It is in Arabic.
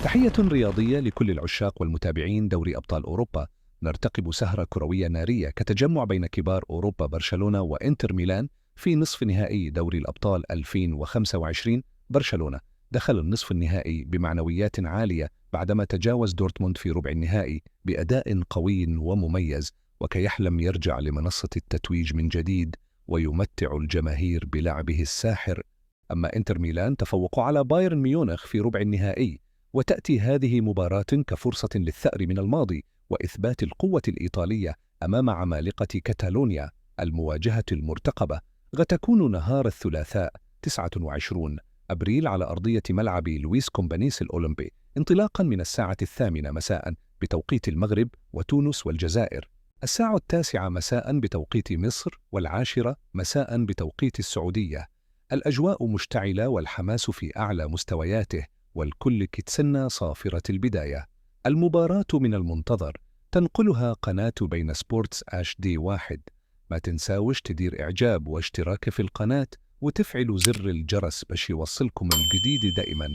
تحية رياضية لكل العشاق والمتابعين دوري أبطال أوروبا. نرتقب سهرة كروية نارية كتجمع بين كبار أوروبا برشلونة وإنتر ميلان في نصف نهائي دوري الأبطال 2025. برشلونة دخل النصف النهائي بمعنويات عالية بعدما تجاوز دورتموند في ربع النهائي بأداء قوي ومميز، وكيحلم يرجع لمنصة التتويج من جديد ويمتع الجماهير بلعبه الساحر. أما إنتر ميلان تفوق على بايرن ميونخ في ربع النهائي، وتأتي هذه مباراة كفرصة للثأر من الماضي وإثبات القوة الإيطالية أمام عمالقة كاتالونيا. المواجهة المرتقبة غتكون نهار الثلاثاء 29 أبريل على أرضية ملعب لويس كومبانيس الأولمبي، انطلاقا من الساعة 8 مساء بتوقيت المغرب وتونس والجزائر، الساعة 9 مساء بتوقيت مصر، و10 مساء بتوقيت السعودية. الأجواء مشتعلة والحماس في أعلى مستوياته، والكل كتسنى صافرة البداية. المباراة من المنتظر تنقلها قناة بين سبورتس HD1. ما تنساوش تدير إعجاب واشتراك في القناة وتفعلوا زر الجرس باش يوصلكم الجديد دائما.